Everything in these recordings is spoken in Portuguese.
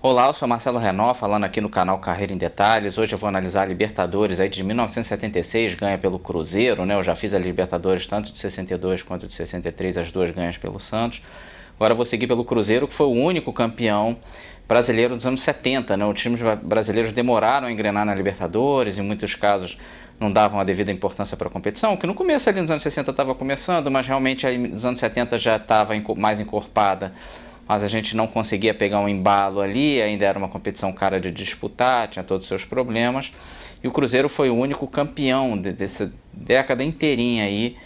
Olá, eu sou Marcelo Renó, falando aqui no canal Carreira em Detalhes. Hoje eu vou analisar a Libertadores aí de 1976, ganha pelo Cruzeiro, né? Eu já fiz a Libertadores tanto de 62 quanto de 63, as duas ganhas pelo Santos. Agora eu vou seguir pelo Cruzeiro, que foi o único campeão brasileiro dos anos 70, né? Os times brasileiros demoraram a engrenar na Libertadores, em muitos casos não davam a devida importância para a competição, que no começo ali nos anos 60 estava começando, mas realmente aí nos anos 70 já estava mais encorpada, mas a gente não conseguia pegar um embalo ali, ainda era uma competição cara de disputar, tinha todos os seus problemas, e o Cruzeiro foi o único campeão dessa década inteirinha aí,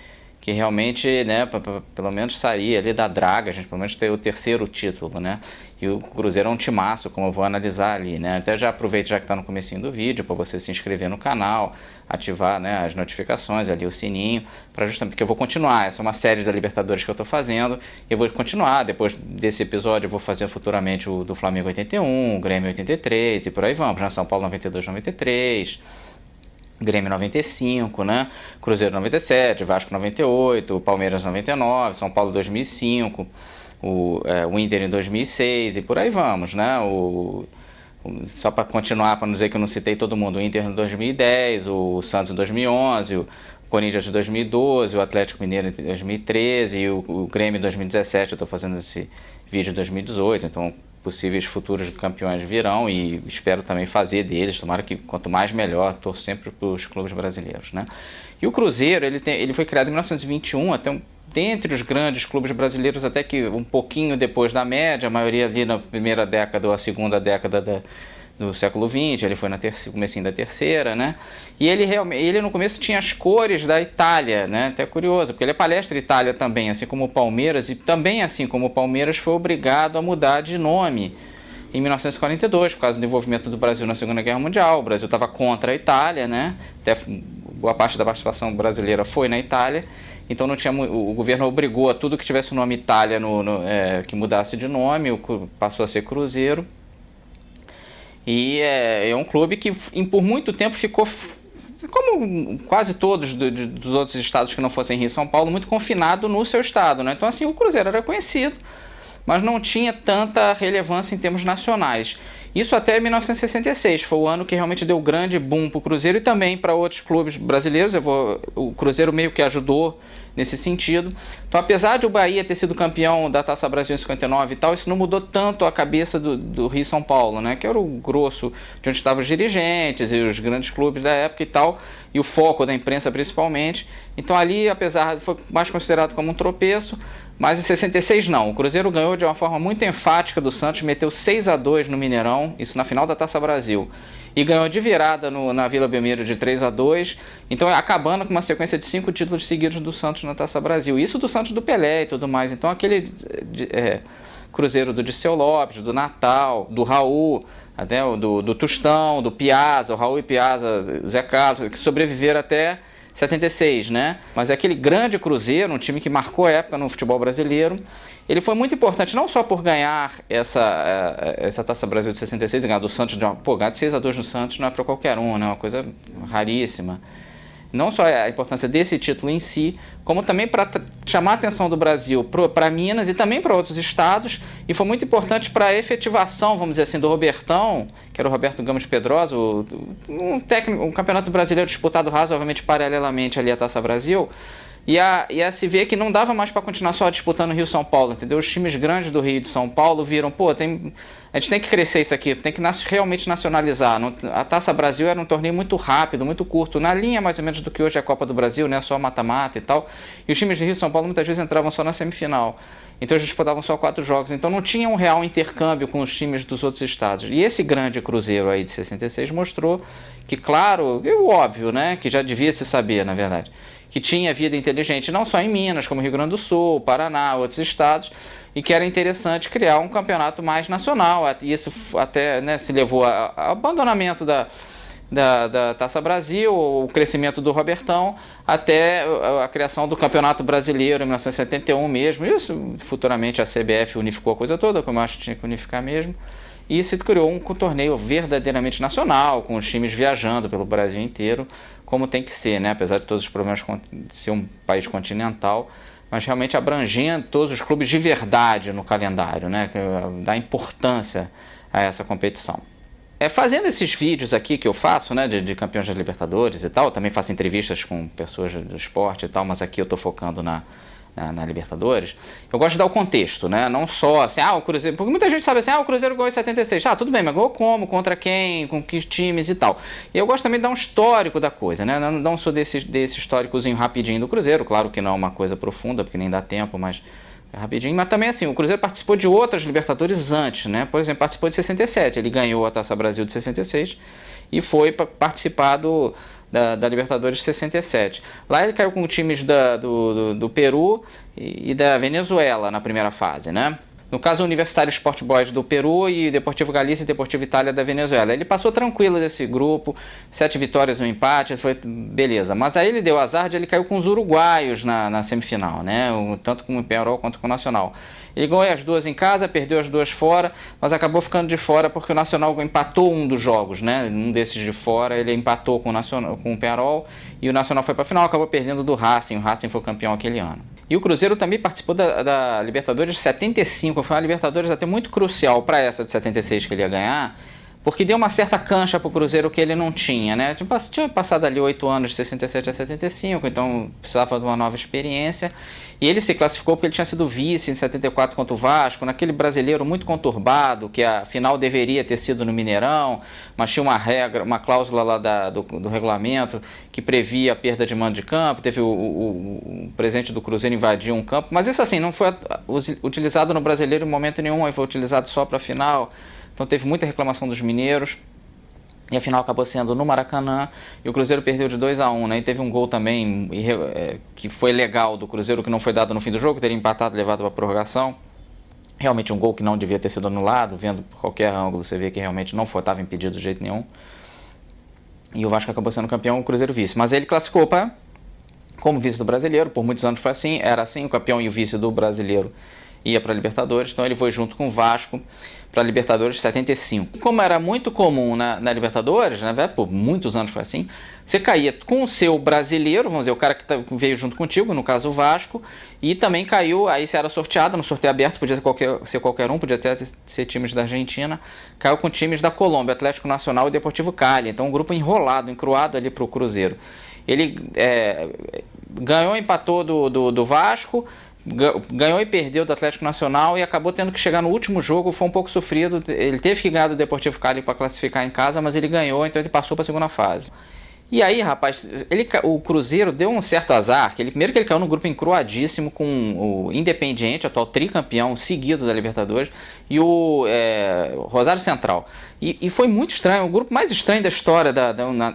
que realmente, né, pelo menos sair ali da draga, a gente pelo menos ter o terceiro título, né, e o Cruzeiro é um timaço, como eu vou analisar ali, né, até já aproveito já que está no comecinho do vídeo, para você se inscrever no canal, ativar, né, as notificações ali, o sininho, para justamente, porque eu vou continuar, essa é uma série da Libertadores que eu estou fazendo, e eu vou continuar, depois desse episódio eu vou fazer futuramente o do Flamengo 81, o Grêmio 83, e por aí vamos, né, São Paulo 92, 93... Grêmio 95, né? Cruzeiro 97, Vasco 98, Palmeiras 99, São Paulo 2005, o Inter em 2006 e por aí vamos, né? Só para continuar, para não dizer que eu não citei todo mundo, o Inter em 2010, o Santos em 2011, o Corinthians em 2012, o Atlético Mineiro em 2013 e o Grêmio em 2017, eu estou fazendo esse vídeo em 2018, então possíveis futuros campeões virão e espero também fazer deles, tomara que quanto mais melhor, torço sempre para os clubes brasileiros, né? E o Cruzeiro, ele foi criado em 1921, até dentre os grandes clubes brasileiros, até que um pouquinho depois da média, a maioria ali na primeira década ou a segunda década do século XX, ele foi no comecinho da terceira, né? E ele no começo tinha as cores da Itália, né? Até curioso, porque ele é Palestra Itália também, assim como o Palmeiras, e também assim como o Palmeiras foi obrigado a mudar de nome em 1942, por causa do envolvimento do Brasil na Segunda Guerra Mundial. O Brasil estava contra a Itália, né? Até boa parte da participação brasileira foi na Itália, então não tinha, o governo obrigou a tudo que tivesse o nome Itália que mudasse de nome, passou a ser Cruzeiro. E é um clube que por muito tempo ficou, como quase todos dos outros estados que não fossem Rio e São Paulo, muito confinado no seu estado, né? Então assim, o Cruzeiro era conhecido, mas não tinha tanta relevância em termos nacionais. Isso até 1966, foi o ano que realmente deu grande boom para o Cruzeiro e também para outros clubes brasileiros. O Cruzeiro meio que ajudou nesse sentido. Então, apesar de o Bahia ter sido campeão da Taça Brasil em 59 e tal, isso não mudou tanto a cabeça do Rio e São Paulo, né? Que era o grosso de onde estavam os dirigentes e os grandes clubes da época e tal, e o foco da imprensa principalmente. Então ali, apesar, foi mais considerado como um tropeço, mas em 66 não. O Cruzeiro ganhou de uma forma muito enfática do Santos, meteu 6-2 no Mineirão, isso na final da Taça Brasil. E ganhou de virada na Vila Belmiro de 3-2, então acabando com uma sequência de 5 títulos seguidos do Santos na Taça Brasil. Isso do Santos do Pelé e tudo mais. Então aquele Cruzeiro do Dirceu Lopes, do Natal, do Raul, até do Tostão, do Piazza, o Raul e Piazza, Zé Carlos, que sobreviveram até 76, né? Mas é aquele grande Cruzeiro, um time que marcou a época no futebol brasileiro. Ele foi muito importante não só por ganhar essa Taça Brasil de 66 e ganhar do Santos, ganhar de 6-2 no Santos não é para qualquer um, né? Uma coisa raríssima. Não só a importância desse título em si, como também para chamar a atenção do Brasil para Minas e também para outros estados, e foi muito importante para a efetivação, vamos dizer assim, do Robertão, que era o Roberto Gomes Pedrosa, um campeonato brasileiro disputado razoavelmente paralelamente ali à Taça Brasil, e a se ver que não dava mais para continuar só disputando Rio e São Paulo, entendeu? Os times grandes do Rio e de São Paulo viram, a gente tem que crescer isso aqui, tem que realmente nacionalizar. A Taça Brasil era um torneio muito rápido, muito curto, na linha mais ou menos do que hoje é a Copa do Brasil, né? Só mata-mata e tal. E os times de Rio e São Paulo muitas vezes entravam só na semifinal. Então eles disputavam só 4 jogos. Então não tinha um real intercâmbio com os times dos outros estados. E esse grande Cruzeiro aí de 66 mostrou que, claro, é óbvio, né? Que já devia se saber, na verdade, que tinha vida inteligente não só em Minas, como Rio Grande do Sul, Paraná, outros estados, e que era interessante criar um campeonato mais nacional. E isso até, né, se levou ao abandonamento da Taça Brasil, o crescimento do Robertão, até a criação do Campeonato Brasileiro em 1971 mesmo. Isso, futuramente, a CBF unificou a coisa toda, como eu acho que tinha que unificar mesmo. E se criou um torneio verdadeiramente nacional, com os times viajando pelo Brasil inteiro, como tem que ser, né? Apesar de todos os problemas de ser um país continental, mas realmente abrangendo todos os clubes de verdade no calendário, né? Dá importância a essa competição. Fazendo esses vídeos aqui que eu faço, né, de campeões da Libertadores e tal, também faço entrevistas com pessoas do esporte e tal, mas aqui eu estou focando na Libertadores, eu gosto de dar o contexto, né? Não só assim, o Cruzeiro, porque muita gente sabe assim, o Cruzeiro ganhou em 76, tudo bem, mas ganhou como, contra quem, com que times e tal. E eu gosto também de dar um histórico da coisa, né? Não sou desse históricozinho rapidinho do Cruzeiro, claro que não é uma coisa profunda, porque nem dá tempo, mas é rapidinho. Mas também assim, o Cruzeiro participou de outras Libertadores antes, né? Por exemplo, participou de 67, ele ganhou a Taça Brasil de 66 e foi participar da Libertadores de 67. Lá ele caiu com times do Peru e da Venezuela na primeira fase, né? No caso, o Universitário Sport Boys do Peru e Deportivo Galícia e Deportivo Itália da Venezuela. Ele passou tranquilo desse grupo, 7 vitórias, 1 empate, foi beleza. Mas aí ele deu azar de ele caiu com os uruguaios na semifinal, né? Tanto com o Peñarol quanto com o Nacional. Ele ganhou as duas em casa, perdeu as duas fora, mas acabou ficando de fora porque o Nacional empatou um dos jogos, né? Um desses de fora, ele empatou com o Peñarol e o Nacional foi para a final, acabou perdendo do Racing. O Racing foi campeão aquele ano. E o Cruzeiro também participou da Libertadores de 75, foi uma Libertadores até muito crucial para essa de 76 que ele ia ganhar, porque deu uma certa cancha para o Cruzeiro que ele não tinha, né? Tinha passado ali 8 anos de 67 a 75, então precisava de uma nova experiência. E ele se classificou porque ele tinha sido vice em 74 contra o Vasco, naquele brasileiro muito conturbado, que a final deveria ter sido no Mineirão, mas tinha uma regra, uma cláusula lá do regulamento que previa a perda de mando de campo, teve o presidente do Cruzeiro invadiu um campo, mas isso assim, não foi utilizado no brasileiro em momento nenhum, aí foi utilizado só para a final, então teve muita reclamação dos mineiros. E a final acabou sendo no Maracanã e o Cruzeiro perdeu de 2-1, né? E teve um gol também que foi legal do Cruzeiro, que não foi dado no fim do jogo, teria empatado e levado para a prorrogação. Realmente um gol que não devia ter sido anulado, vendo por qualquer ângulo você vê que realmente não estava impedido de jeito nenhum. E o Vasco acabou sendo campeão, o Cruzeiro vice. Mas ele classificou como vice do brasileiro, por muitos anos foi assim, era assim, o campeão e o vice do brasileiro ia para a Libertadores, então ele foi junto com o Vasco para a Libertadores de 75. Como era muito comum na Libertadores, né, por muitos anos foi assim, você caía com o seu brasileiro, vamos dizer, o cara que veio junto contigo, no caso o Vasco, e também caiu, aí você era sorteado, no sorteio aberto, podia ser qualquer um, podia até ser times da Argentina, caiu com times da Colômbia, Atlético Nacional e Deportivo Cali, então um grupo enrolado, encruado ali para o Cruzeiro. Ele ganhou, empatou do Vasco, ganhou e perdeu do Atlético Nacional e acabou tendo que chegar no último jogo, foi um pouco sofrido, ele teve que ganhar do Deportivo Cali para classificar em casa, mas ele ganhou, então ele passou para a segunda fase. E aí, rapaz, o Cruzeiro deu um certo azar, primeiro que ele caiu num grupo encruadíssimo com o Independiente, atual tricampeão seguido da Libertadores, e o Rosário Central. E foi muito estranho, o grupo mais estranho da história,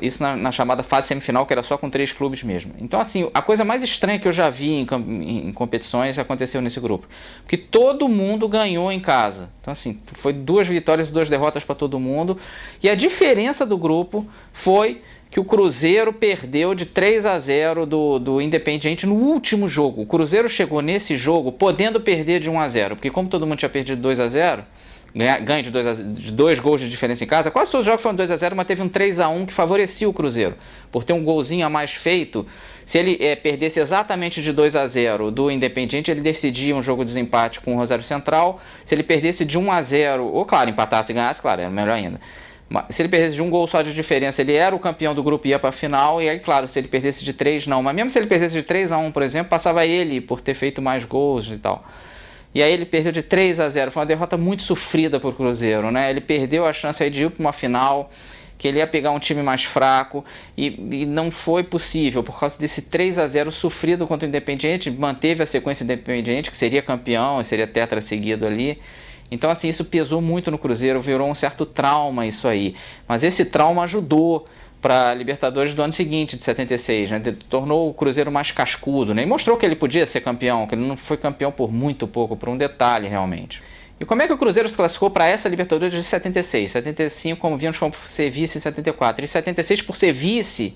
isso na chamada fase semifinal, que era só com 3 clubes mesmo. Então, assim, a coisa mais estranha que eu já vi em competições aconteceu nesse grupo. Porque todo mundo ganhou em casa. Então, assim, foi 2 vitórias e 2 derrotas para todo mundo. E a diferença do grupo foi que o Cruzeiro perdeu de 3-0 do Independiente no último jogo. O Cruzeiro chegou nesse jogo podendo perder de 1-0, porque como todo mundo tinha perdido 2-0, ganho de 2 gols de diferença em casa, quase todos os jogos foram 2-0, mas teve um 3-1 que favorecia o Cruzeiro, por ter um golzinho a mais feito. Se ele perdesse exatamente de 2-0 do Independiente, ele decidia um jogo de desempate com o Rosário Central. Se ele perdesse de 1-0, ou claro, empatasse e ganhasse, claro, era melhor ainda. Se ele perdesse de um gol só de diferença, ele era o campeão do grupo e ia para a final. E aí, claro, se ele perdesse de 3, não. Mas mesmo se ele perdesse de 3-1, por exemplo, passava ele por ter feito mais gols e tal. E aí ele perdeu de 3-0. Foi uma derrota muito sofrida para o Cruzeiro, né? Ele perdeu a chance aí de ir para uma final, que ele ia pegar um time mais fraco. E não foi possível, por causa desse 3-0 sofrido contra o Independiente. Manteve a sequência Independiente, que seria campeão, seria tetra seguido ali. Então, assim, isso pesou muito no Cruzeiro, virou um certo trauma isso aí. Mas esse trauma ajudou para a Libertadores do ano seguinte, de 76, né? Tornou o Cruzeiro mais cascudo, né? E mostrou que ele podia ser campeão, que ele não foi campeão por muito pouco, por um detalhe realmente. E como é que o Cruzeiro se classificou para essa Libertadores de 76? 75, como vimos, foi por ser vice em 74. E 76, por ser vice,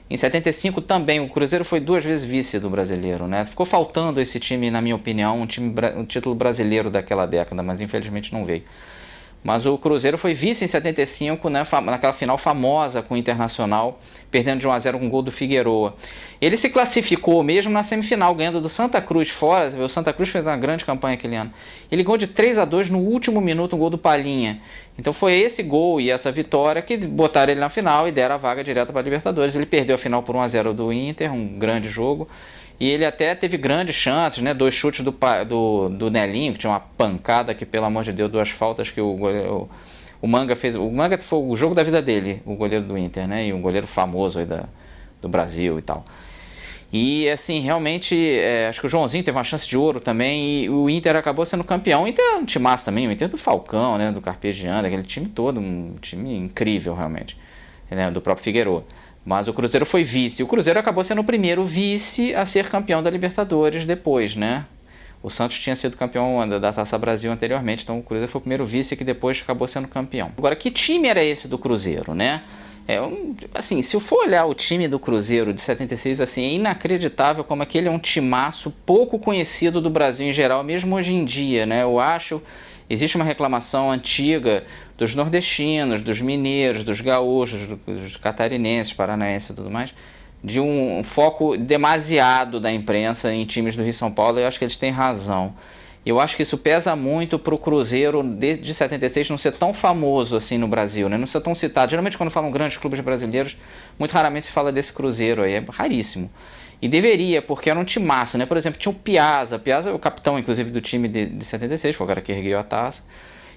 em 75 também, o Cruzeiro foi 2 vezes vice do brasileiro, né? Ficou faltando esse time, na minha opinião, um título brasileiro daquela década, mas infelizmente não veio. Mas o Cruzeiro foi vice em 75, né, naquela final famosa com o Internacional, perdendo de 1-0 com o gol do Figueroa. Ele se classificou mesmo na semifinal, ganhando do Santa Cruz fora. O Santa Cruz fez uma grande campanha aquele ano. Ele ganhou de 3-2 no último minuto, um gol do Palhinha. Então foi esse gol e essa vitória que botaram ele na final e deram a vaga direta para a Libertadores. Ele perdeu a final por 1-0 do Inter, um grande jogo. E ele até teve grandes chances, né? 2 chutes do Nelinho, que tinha uma pancada que, pelo amor de Deus, 2 faltas que o Manga fez. O Manga foi o jogo da vida dele, o goleiro do Inter, né? E um goleiro famoso aí do Brasil e tal. E assim, realmente, acho que o Joãozinho teve uma chance de ouro também e o Inter acabou sendo campeão. O Inter é um timaço também, o Inter do Falcão, né? Do Carpegiani, aquele time todo, um time incrível realmente, né? Do próprio Figueroa. Mas o Cruzeiro foi vice. O Cruzeiro acabou sendo o primeiro vice a ser campeão da Libertadores depois, né? O Santos tinha sido campeão da Taça Brasil anteriormente, então o Cruzeiro foi o primeiro vice que depois acabou sendo campeão. Agora, que time era esse do Cruzeiro, né? Assim, se eu for olhar o time do Cruzeiro de 76, assim, é inacreditável como aquele é um timaço pouco conhecido do Brasil em geral, mesmo hoje em dia, né? Eu acho, existe uma reclamação antiga dos nordestinos, dos mineiros, dos gaúchos, dos catarinenses, paranaenses e tudo mais, de um foco demasiado da imprensa em times do Rio e São Paulo, e eu acho que eles têm razão. Eu acho que isso pesa muito para o Cruzeiro de 76 não ser tão famoso assim no Brasil, né? Não ser tão citado. Geralmente quando falam grandes clubes brasileiros, muito raramente se fala desse Cruzeiro aí, é raríssimo. E deveria, porque era um timaço, né? Por exemplo, tinha o Piazza é o capitão, inclusive, do time de 76, foi o cara que ergueu a taça.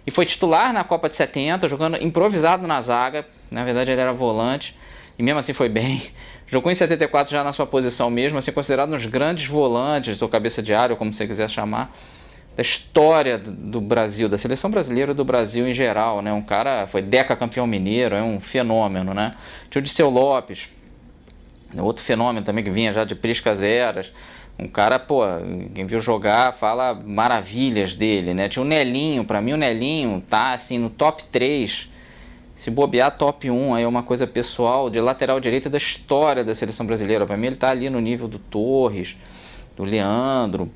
E foi titular na Copa de 70, jogando improvisado na zaga. Na verdade, ele era volante. E mesmo assim foi bem. Jogou em 74 já na sua posição mesmo, assim, considerado um dos grandes volantes, ou cabeça de área, ou como você quiser chamar, da história do Brasil, da seleção brasileira do Brasil em geral, né? Um cara, foi decacampeão mineiro, é um fenômeno, né? Tinha o Dirceu Lopes, outro fenômeno também que vinha já de priscas eras. Um cara, pô, quem viu jogar fala maravilhas dele, né? Tinha o Nelinho, pra mim o Nelinho tá assim no top 3, se bobear top 1, aí é uma coisa pessoal, de lateral direito da história da seleção brasileira. Pra mim ele tá ali no nível do Torres, do Leandro,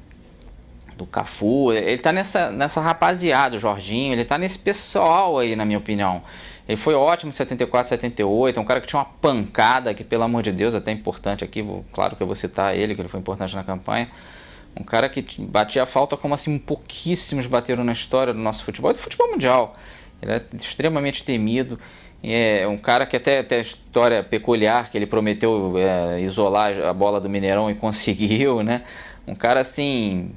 do Cafu, ele tá nessa rapaziada, o Jorginho, ele tá nesse pessoal aí, na minha opinião. Ele foi ótimo em 74, 78, é um cara que tinha uma pancada, que pelo amor de Deus, até importante aqui, claro que eu vou citar ele, que ele foi importante na campanha. Um cara que batia a falta como assim pouquíssimos bateram na história do nosso futebol, e do futebol mundial. Ele é extremamente temido. É um cara que até a história peculiar, que ele prometeu isolar a bola do Mineirão e conseguiu, né? Um cara assim...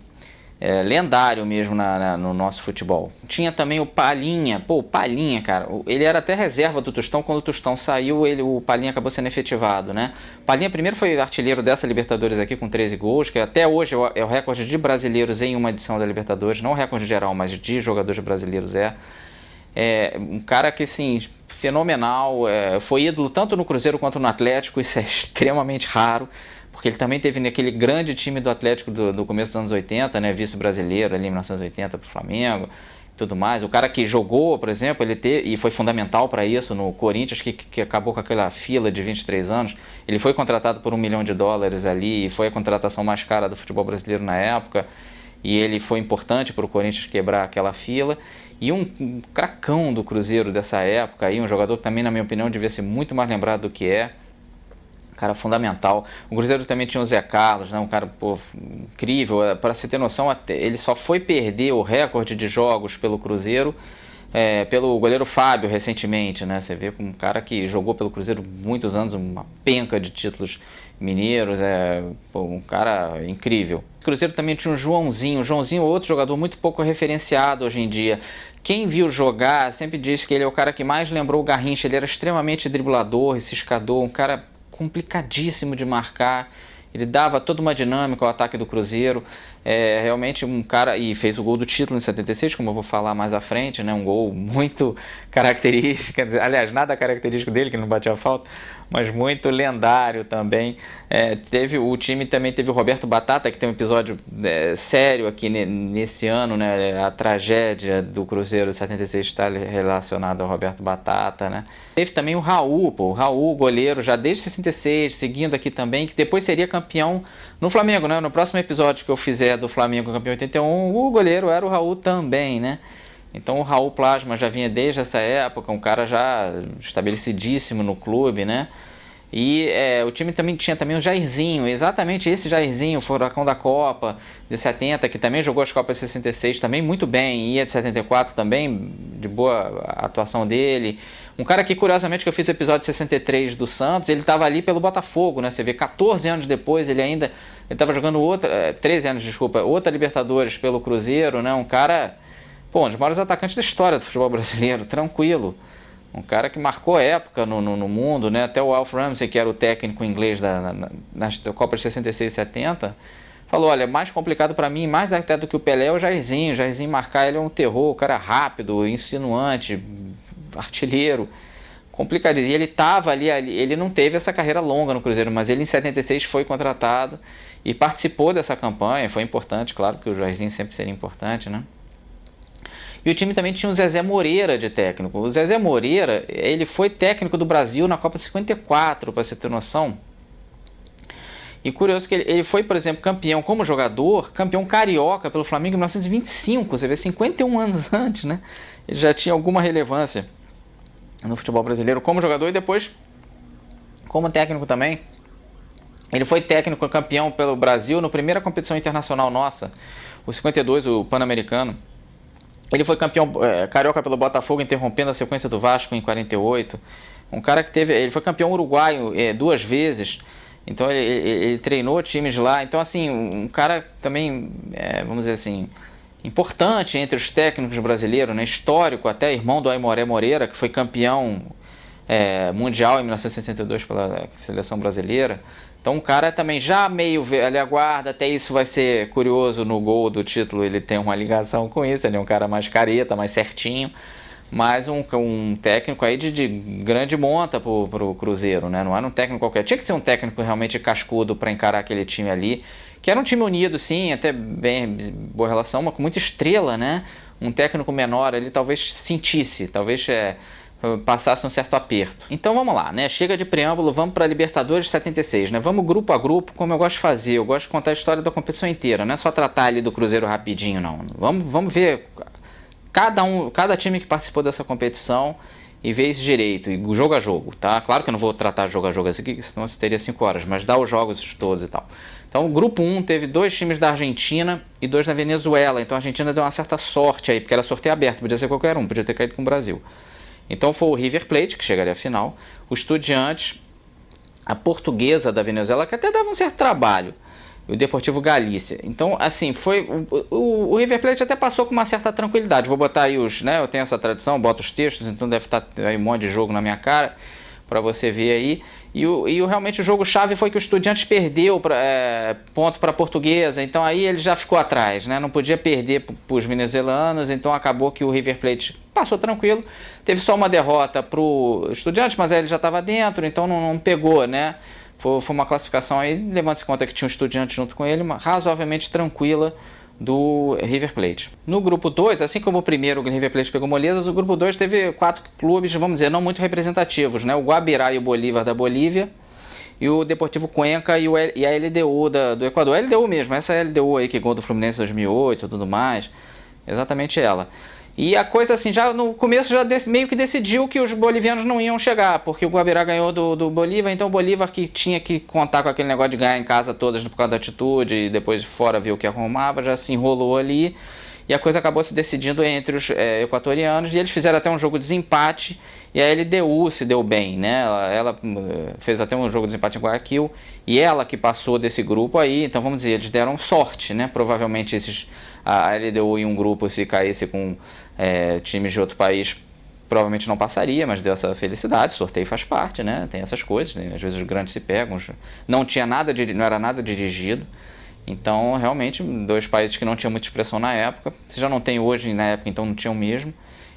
lendário mesmo no nosso futebol. Tinha também o Palhinha. Pô, o Palhinha, cara, ele era até reserva do Tostão. Quando o Tostão saiu, o Palhinha acabou sendo efetivado, né? O Palhinha primeiro foi artilheiro dessa Libertadores aqui com 13 gols, que até hoje é o recorde de brasileiros em uma edição da Libertadores, não o recorde geral, mas de jogadores brasileiros um cara que, assim, fenomenal, foi ídolo tanto no Cruzeiro quanto no Atlético, isso é extremamente raro, porque ele também teve naquele grande time do Atlético do começo dos anos 80, né, vice-brasileiro ali em 1980 para o Flamengo e tudo mais. O cara que jogou, por exemplo, e foi fundamental para isso no Corinthians, que acabou com aquela fila de 23 anos. Ele foi contratado por $1 milhão ali e foi a contratação mais cara do futebol brasileiro na época. E ele foi importante para o Corinthians quebrar aquela fila. E um cracão do Cruzeiro dessa época, aí, um jogador que também, na minha opinião, devia ser muito mais lembrado do que é. Cara fundamental. O Cruzeiro também tinha o Zé Carlos, né? Um cara incrível. Para você ter noção, ele só foi perder o recorde de jogos pelo Cruzeiro pelo goleiro Fábio recentemente, né? Você vê como um cara que jogou pelo Cruzeiro muitos anos, uma penca de títulos mineiros, um cara incrível. O Cruzeiro também tinha o Joãozinho. O Joãozinho é outro jogador muito pouco referenciado hoje em dia. Quem viu jogar sempre diz que ele é o cara que mais lembrou o Garrincha. Ele era extremamente driblador, ciscador, um cara complicadíssimo de marcar. Ele dava toda uma dinâmica ao ataque do Cruzeiro. Realmente um cara... E fez o gol do título em 76, como eu vou falar mais à frente, né? Um gol muito característico. Quer dizer, aliás, nada característico dele, que não batia a falta, mas muito lendário também. O time também teve o Roberto Batata, que tem um episódio sério aqui nesse ano, né? A tragédia do Cruzeiro de 76 está relacionada ao Roberto Batata, né? Teve também o Raul, o Raul, goleiro, já desde 66, seguindo aqui também, que depois seria campeão no Flamengo, né? No próximo episódio que eu fizer do Flamengo campeão 81, o goleiro era o Raul também, né? Então o Raul Plasma já vinha desde essa época, um cara já estabelecidíssimo no clube, né? E o time também tinha também o Jairzinho, exatamente esse Jairzinho, o furacão da Copa de 70, que também jogou as Copas de 66 também muito bem, e a de 74 também, de boa atuação dele. Um cara que, curiosamente, que eu fiz o episódio de 63 do Santos, ele estava ali pelo Botafogo, né? Você vê, 14 anos depois, ele estava jogando 13 anos, desculpa, outra Libertadores pelo Cruzeiro, né? Um cara, pô, um dos maiores atacantes da história do futebol brasileiro, tranquilo. Um cara que marcou a época no mundo, né? Até o Alf Ramsey, que era o técnico inglês nas Copas de 66 e 70, falou, olha, mais complicado para mim, mais até do que o Pelé é o Jairzinho. O Jairzinho marcar ele é um terror, o cara rápido, insinuante, artilheiro, complicado. E ele estava ali, ele não teve essa carreira longa no Cruzeiro, mas ele em 76 foi contratado e participou dessa campanha, foi importante, claro, porque o Jairzinho sempre seria importante, né? E o time também tinha o Zezé Moreira de técnico. O Zezé Moreira, ele foi técnico do Brasil na Copa 54, para você ter noção. E curioso que ele foi, por exemplo, campeão como jogador, campeão carioca pelo Flamengo em 1925, você vê, 51 anos antes, né? Ele já tinha alguma relevância no futebol brasileiro como jogador e depois como técnico também. Ele foi técnico campeão pelo Brasil na primeira competição internacional nossa, o 52, o Pan-Americano. Ele foi campeão carioca pelo Botafogo, interrompendo a sequência do Vasco em 48. Um cara que ele foi campeão uruguaio 2 vezes. Então ele treinou times lá. Então, assim, um cara também, vamos dizer assim, importante entre os técnicos brasileiros, né? Histórico até, irmão do Aimoré Moreira, que foi campeão mundial em 1962 pela seleção brasileira. Então um cara também já meio velha guarda, até isso vai ser curioso no gol do título, ele tem uma ligação com isso, ele é um cara mais careta, mais certinho, mas um técnico aí de grande monta pro Cruzeiro, né? Não era um técnico qualquer, tinha que ser um técnico realmente cascudo para encarar aquele time ali, que era um time unido sim, até bem boa relação, mas com muita estrela, né? Um técnico menor ele talvez sentisse, talvez passasse um certo aperto. Então vamos lá, né? Chega de preâmbulo, vamos para a Libertadores 76, né? Vamos grupo a grupo, como eu gosto de fazer. Eu gosto de contar a história da competição inteira, não é só tratar ali do Cruzeiro rapidinho, não. Vamos ver cada time que participou dessa competição e ver isso direito, e jogo a jogo, tá? Claro que eu não vou tratar jogo a jogo aqui, senão você teria 5 horas, mas dá os jogos todos e tal. Então o grupo 1 teve 2 times da Argentina e 2 da Venezuela. Então a Argentina deu uma certa sorte aí, porque era sorteio aberto, podia ser qualquer um, podia ter caído com o Brasil. Então foi o River Plate, que chegaria à final, o Estudiantes, a Portuguesa da Venezuela, que até dava um certo trabalho, e o Deportivo Galícia. Então, assim, foi o River Plate até passou com uma certa tranquilidade. Vou botar aí eu tenho essa tradição, boto os textos, então deve estar aí um monte de jogo na minha cara, para você ver aí. E realmente o jogo-chave foi que o Estudiantes perdeu ponto para a Portuguesa, então aí ele já ficou atrás, né? Não podia perder para os venezuelanos, então acabou que o River Plate passou tranquilo. Teve só uma derrota para o Estudiantes, mas aí ele já estava dentro, então não pegou, né? Foi uma classificação aí, levando-se em conta que tinha um Estudiantes junto com ele, razoavelmente tranquila do River Plate. No grupo 2, assim como o primeiro o River Plate pegou molezas, o grupo 2 teve 4 clubes, vamos dizer, não muito representativos, né? O Guabirá e o Bolívar da Bolívia, e o Deportivo Cuenca e a LDU do Equador. A LDU mesmo, essa LDU aí que ganhou do Fluminense em 2008 e tudo mais, exatamente ela. E a coisa assim, já no começo já meio que decidiu que os bolivianos não iam chegar, porque o Guabirá ganhou do Bolívar, então o Bolívar que tinha que contar com aquele negócio de ganhar em casa todas por causa da atitude e depois fora ver o que arrumava, já se enrolou ali e a coisa acabou se decidindo entre os equatorianos e eles fizeram até um jogo de desempate e a LDU se deu bem, né? Ela fez até um jogo de desempate em Guayaquil e ela que passou desse grupo aí, então vamos dizer, eles deram sorte, né? Provavelmente a LDU em um grupo, se caísse com times de outro país, provavelmente não passaria, mas deu essa felicidade, sorteio faz parte, né? Tem essas coisas, né? Às vezes os grandes se pegam, não era nada dirigido, então realmente 2 países que não tinham muita expressão na época, se já não tem hoje na época, então não tinham mesmo,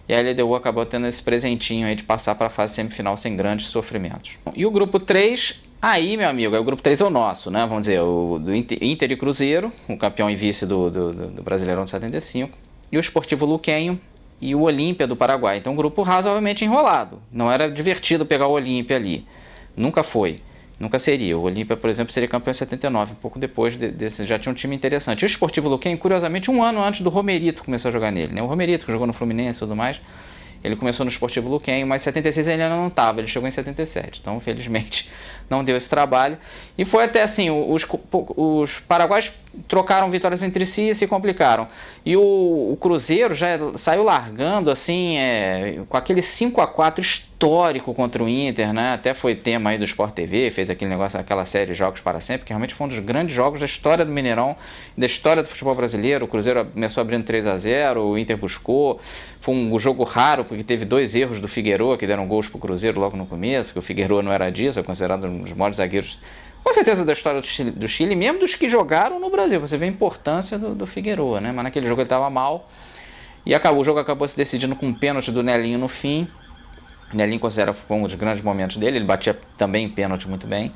e a LDU acabou tendo esse presentinho aí de passar para a fase semifinal sem grandes sofrimentos. E o grupo 3, aí, meu amigo, o grupo 3 é o nosso, né? Vamos dizer, o do Inter e Cruzeiro, o campeão e vice do Brasileirão de 75, e o Sportivo Luquenho e o Olímpia do Paraguai. Então um grupo razoavelmente enrolado. Não era divertido pegar o Olímpia ali. Nunca foi. Nunca seria. O Olímpia, por exemplo, seria campeão em 79, um pouco depois desse, já tinha um time interessante. E o Sportivo Luquem, curiosamente, um ano antes do Romerito começou a jogar nele, né? O Romerito, que jogou no Fluminense e tudo mais, ele começou no Sportivo Luquem, mas em 76 ele ainda não estava, ele chegou em 77. Então, felizmente, não deu esse trabalho. E foi até assim, os paraguaios trocaram vitórias entre si e se complicaram. E o Cruzeiro já saiu largando assim, com aquele 5-4 histórico contra o Inter, né? Até foi tema aí do Sport TV, fez aquele negócio, aquela série Jogos para Sempre, que realmente foi um dos grandes jogos da história do Mineirão, da história do futebol brasileiro. O Cruzeiro começou abrindo 3-0, o Inter buscou. Foi um jogo raro, porque teve 2 erros do Figueroa, que deram gols pro Cruzeiro logo no começo, que o Figueroa não era disso, é considerado um dos maiores zagueiros, com certeza, da história do Chile, mesmo dos que jogaram no Brasil. Você vê a importância do Figueroa, né? Mas naquele jogo ele estava mal. E o jogo acabou se decidindo com um pênalti do Nelinho no fim. O Nelinho considera foi um dos grandes momentos dele. Ele batia também pênalti muito bem.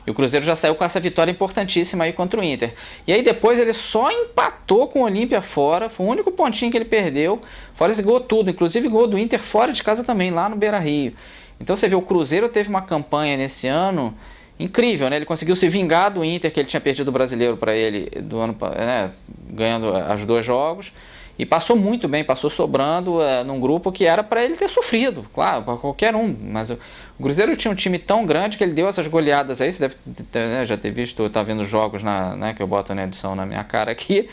E o Cruzeiro já saiu com essa vitória importantíssima aí contra o Inter. E aí depois ele só empatou com o Olímpia fora. Foi o único pontinho que ele perdeu. Fora esse gol tudo. Inclusive gol do Inter fora de casa também, lá no Beira-Rio. Então você vê, o Cruzeiro teve uma campanha nesse ano incrível, né? Ele conseguiu se vingar do Inter, que ele tinha perdido o Brasileiro para ele do ano, né? Ganhando os 2 jogos, e passou muito bem, passou sobrando num grupo que era para ele ter sofrido, claro, para qualquer um. Mas o Cruzeiro tinha um time tão grande que ele deu essas goleadas aí. Você deve já ter visto, tá vendo os jogos né, que eu boto na edição na minha cara aqui.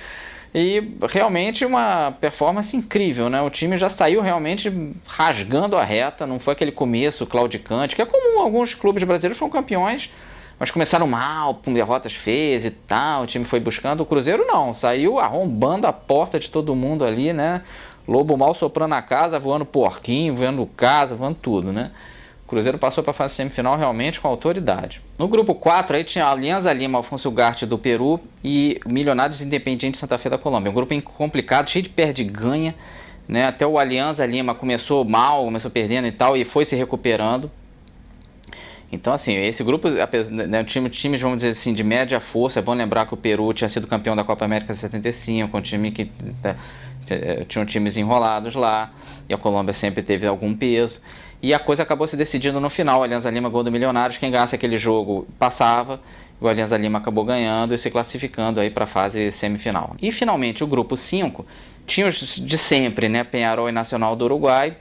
E realmente uma performance incrível, né? O time já saiu realmente rasgando a reta, não foi aquele começo claudicante, que é comum, alguns clubes brasileiros foram campeões, mas começaram mal, com derrotas feias e tal, o time foi buscando. O Cruzeiro não, saiu arrombando a porta de todo mundo ali, né? Lobo mal soprando a casa, voando porquinho, voando casa, voando tudo, né? O Cruzeiro passou para a fase semifinal realmente com autoridade. No grupo 4 aí tinha a Alianza Lima, Alfonso Ugarte do Peru e Milionários Independiente Santa Fe da Colômbia. Um grupo complicado, cheio de perde-ganha, né? Até o Alianza Lima começou mal, começou perdendo e tal, e foi se recuperando. Então, assim, esse grupo, né, times, vamos dizer assim, de média força. É bom lembrar que o Peru tinha sido campeão da Copa América 75, um time que tinham times enrolados lá, e a Colômbia sempre teve algum peso. E a coisa acabou se decidindo no final. O Alianza Lima, gol do Milionários, quem ganhasse aquele jogo passava. O Alianza Lima acabou ganhando e se classificando aí para a fase semifinal. E finalmente o grupo 5 tinha os de sempre, né? Peñarol e Nacional do Uruguai,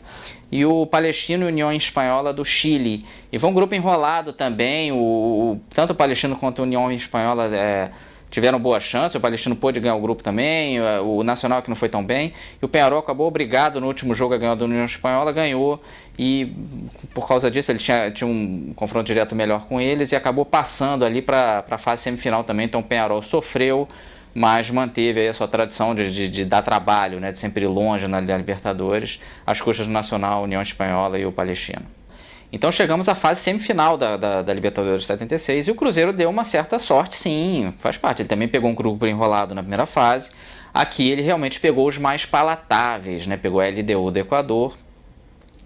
e o Palestino e União Espanhola do Chile. E foi um grupo enrolado também. Tanto o Palestino quanto a União Espanhola tiveram boa chance. O Palestino pôde ganhar o grupo também, o Nacional que não foi tão bem, e o Peñarol acabou obrigado no último jogo a ganhar da União Espanhola, ganhou, e por causa disso ele tinha um confronto direto melhor com eles e acabou passando ali para a fase semifinal também. Então o Peñarol sofreu, mas manteve aí a sua tradição de dar trabalho, né, de sempre ir longe na Libertadores, às custas do Nacional, União Espanhola e o Palestino. Então chegamos à fase semifinal da Libertadores 76 e o Cruzeiro deu uma certa sorte, sim, faz parte. Ele também pegou um grupo enrolado na primeira fase. Aqui ele realmente pegou os mais palatáveis, né? Pegou a LDU do Equador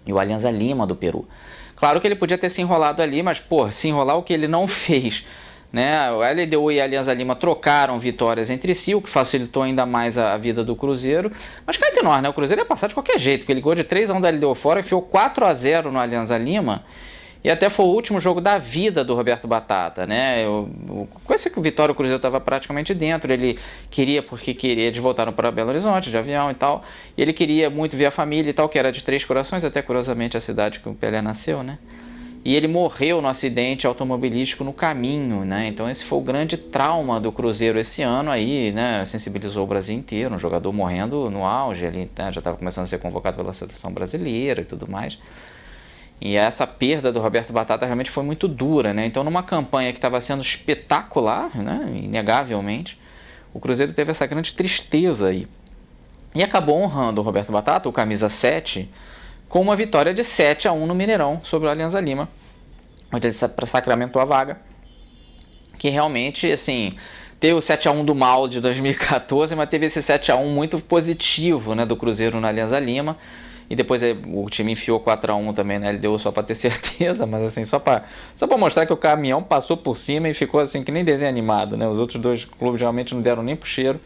e o Alianza Lima do Peru. Claro que ele podia ter se enrolado ali, mas, se enrolar o que ele não fez, né? O LDU e a Alianza Lima trocaram vitórias entre si, o que facilitou ainda mais a vida do Cruzeiro. Mas cá entre nós, né? O Cruzeiro ia passar de qualquer jeito, porque ele ganhou de 3-1 da LDU fora, enfiou 4-0 no Alianza Lima, e até foi o último jogo da vida do Roberto Batata, né? Com essa vitória o Cruzeiro estava praticamente dentro. Ele queria, porque queria, eles voltaram para Belo Horizonte de avião e tal, e ele queria muito ver a família e tal, que era de Três Corações, até curiosamente a cidade que o Pelé nasceu, né? E ele morreu no acidente automobilístico no caminho, né? Então esse foi o grande trauma do Cruzeiro esse ano aí, né? Sensibilizou o Brasil inteiro, um jogador morrendo no auge, ele, né, já estava começando a ser convocado pela seleção brasileira e tudo mais. E essa perda do Roberto Batata realmente foi muito dura, né? Então numa campanha que estava sendo espetacular, né? Inegavelmente, o Cruzeiro teve essa grande tristeza aí. E acabou honrando o Roberto Batata, o camisa 7, com uma vitória de 7-1 no Mineirão sobre o Alianza Lima, onde ele sacramentou a vaga, que realmente, assim, teve o 7-1 do mal de 2014, mas teve esse 7-1 muito positivo, né, do Cruzeiro no Alianza Lima, e depois o time enfiou 4-1 também na LDU só para ter certeza, mas assim, só para mostrar que o caminhão passou por cima e ficou assim que nem desenho animado, né? Os outros dois clubes realmente não deram nem pro cheiro.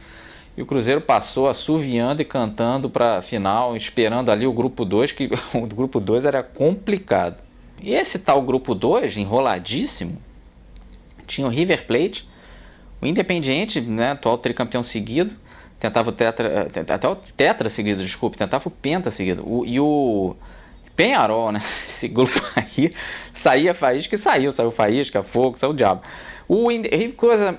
E o Cruzeiro passou assoviando e cantando para a final, esperando ali o grupo 2, que o grupo 2 era complicado. E esse tal grupo 2, enroladíssimo, Tinha o River Plate, o Independiente, né, atual tricampeão seguido, tentava o tetra, até o tetra seguido, desculpe, tentava o penta seguido, e o Peñarol, né, esse grupo aí, saía Faísca e saiu Faísca, Fogo, saiu o diabo.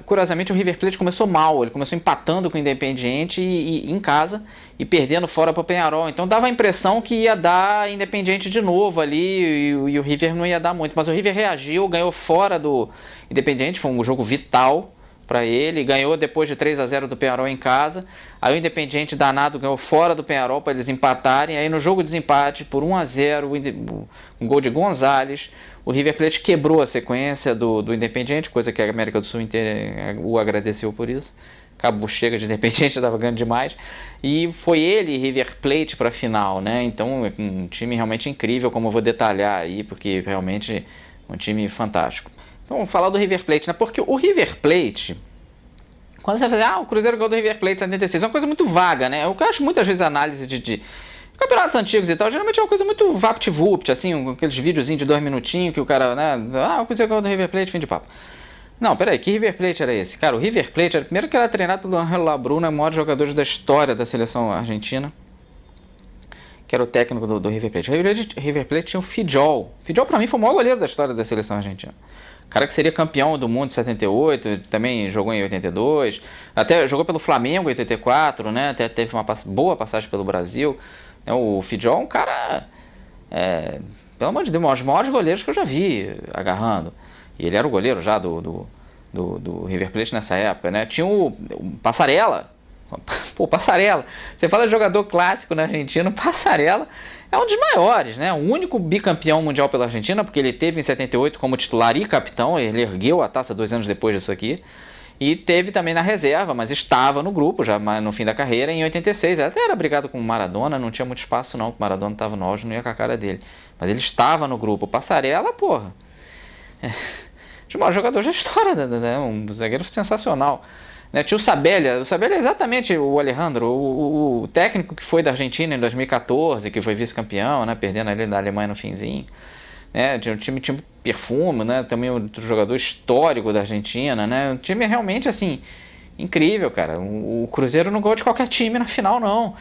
Curiosamente, o River Plate começou mal, ele começou empatando com o Independiente em casa e perdendo fora para o Peñarol. Então dava a impressão que ia dar Independiente de novo ali e o River não ia dar muito. Mas o River reagiu, ganhou fora do Independiente, foi um jogo vital para ele, ganhou depois de 3-0 do Peñarol em casa. Aí o Independiente danado ganhou fora do Peñarol para eles empatarem. Aí no jogo de desempate, por 1-0, um gol de Gonzalez, o River Plate quebrou a sequência do Independiente, coisa que a América do Sul inteira o agradeceu por isso. Acabou, chega de Independiente, estava ganhando demais. E foi ele, River Plate, para a final, né? Então, um time realmente incrível, como eu vou detalhar aí, porque realmente um time fantástico. Então, vamos falar do River Plate, né? Porque o River Plate, quando você vai fazer, o Cruzeiro ganhou do River Plate 76, é uma coisa muito vaga, né? Eu acho muitas vezes análise de campeonatos antigos e tal, geralmente é uma coisa muito vapt-vupt, assim, aqueles videozinhos de 2 minutinhos que o cara, né, o Cruzeiro ganhou do River Plate, fim de papo. Não, peraí, que River Plate era esse? Cara, o River Plate, primeiro que era treinado pelo Ángel Labruna, o maior jogador da história da seleção argentina, que era o técnico do River Plate. O River Plate tinha o Fidjol. Fidjol, pra mim, foi o maior goleiro da história da seleção argentina. O cara que seria campeão do mundo em 78, também jogou em 82, até jogou pelo Flamengo em 84, né, até teve uma boa passagem pelo Brasil. O Fidjol é um cara, pelo amor de Deus, um dos maiores goleiros que eu já vi agarrando. E ele era o goleiro já do River Plate nessa época, né? Tinha o Passarella. Pô, Passarella. Você fala de jogador clássico na Argentina, o Passarella é um dos maiores, né? O único bicampeão mundial pela Argentina, porque ele teve em 78 como titular e capitão, ele ergueu a taça 2 anos depois disso aqui. E teve também na reserva, mas estava no grupo já no fim da carreira em 86. Ele até era brigado com o Maradona, não tinha muito espaço não, porque o Maradona estava no auge, não ia com a cara dele. Mas ele estava no grupo. Passarella, porra. O maior jogador da história, né? Um zagueiro sensacional. Né? Tinha o Sabella é exatamente o Alejandro, o técnico que foi da Argentina em 2014, que foi vice-campeão, né? Perdendo ali da Alemanha no finzinho. Tinha um time tinha Perfume, né? Também outro jogador histórico da Argentina, né? Um time realmente assim incrível, cara. O Cruzeiro não ganhou de qualquer time na final, não.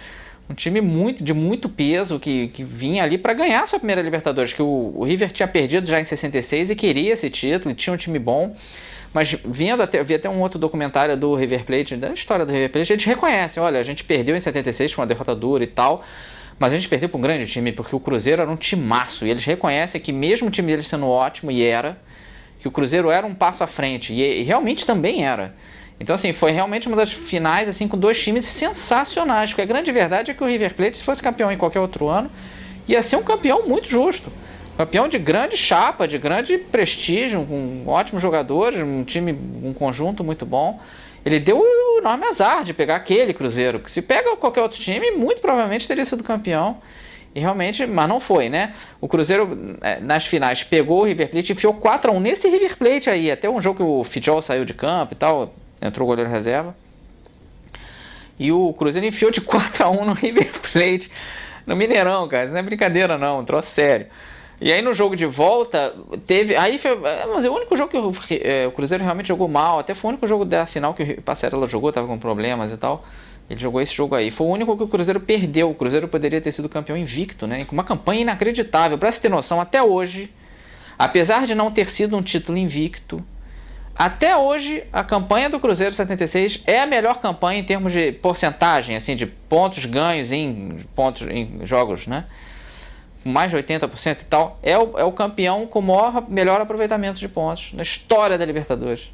Um time de muito peso que vinha ali para ganhar a sua primeira Libertadores, que o River tinha perdido já em 66 e queria esse título, e tinha um time bom. Mas vi até um outro documentário do River Plate, da história do River Plate, eles reconhecem, olha, a gente perdeu em 76 com uma derrota dura e tal, mas a gente perdeu para um grande time, porque o Cruzeiro era um timaço, e eles reconhecem que mesmo o time deles sendo ótimo, que o Cruzeiro era um passo à frente, e realmente também era. Então, assim, foi realmente uma das finais, assim, com 2 times sensacionais, porque a grande verdade é que o River Plate, se fosse campeão em qualquer outro ano, ia ser um campeão muito justo. Campeão de grande chapa, de grande prestígio, com ótimos jogadores, um time, um conjunto muito bom. Ele deu o enorme azar de pegar aquele Cruzeiro, que se pega qualquer outro time, muito provavelmente teria sido campeão. E realmente, mas não foi, né? O Cruzeiro, nas finais, pegou o River Plate e enfiou 4-1 nesse River Plate aí. Até um jogo que o Fidjol saiu de campo e tal, entrou o goleiro reserva. E o Cruzeiro enfiou de 4-1 no River Plate, no Mineirão, cara. Isso não é brincadeira, não, um troço sério. E aí no jogo de volta, aí foi, vamos dizer, o único jogo que o Cruzeiro realmente jogou mal, até foi o único jogo da final que o Passarella jogou, tava com problemas e tal. Ele jogou esse jogo aí. Foi o único que o Cruzeiro perdeu. O Cruzeiro poderia ter sido campeão invicto, né? Com uma campanha inacreditável. Pra você ter noção, até hoje, apesar de não ter sido um título invicto, até hoje a campanha do Cruzeiro 76 é a melhor campanha em termos de porcentagem, assim, de pontos ganhos em jogos, né? Com mais de 80% e tal. É o campeão com o melhor aproveitamento de pontos na história da Libertadores.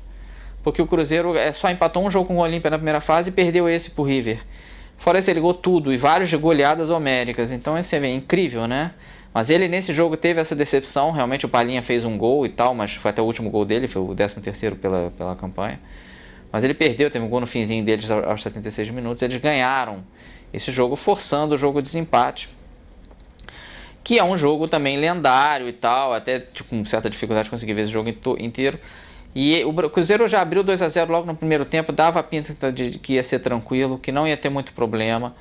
Porque o Cruzeiro só empatou um jogo com o Olímpia na primeira fase e perdeu esse pro River. Fora isso, ele ligou tudo e vários de goleadas homéricas. Então esse é incrível, né? Mas ele nesse jogo teve essa decepção. Realmente o Palhinha fez um gol e tal, mas foi até o último gol dele, foi o 13º pela campanha. Mas ele perdeu, teve um gol no finzinho deles aos 76 minutos. Eles ganharam esse jogo, forçando o jogo de desempate. Que é um jogo também lendário e tal, até com certa dificuldade de conseguir ver esse jogo inteiro. E o Cruzeiro já abriu 2-0 logo no primeiro tempo, dava a pinta de que ia ser tranquilo, que não ia ter muito problema.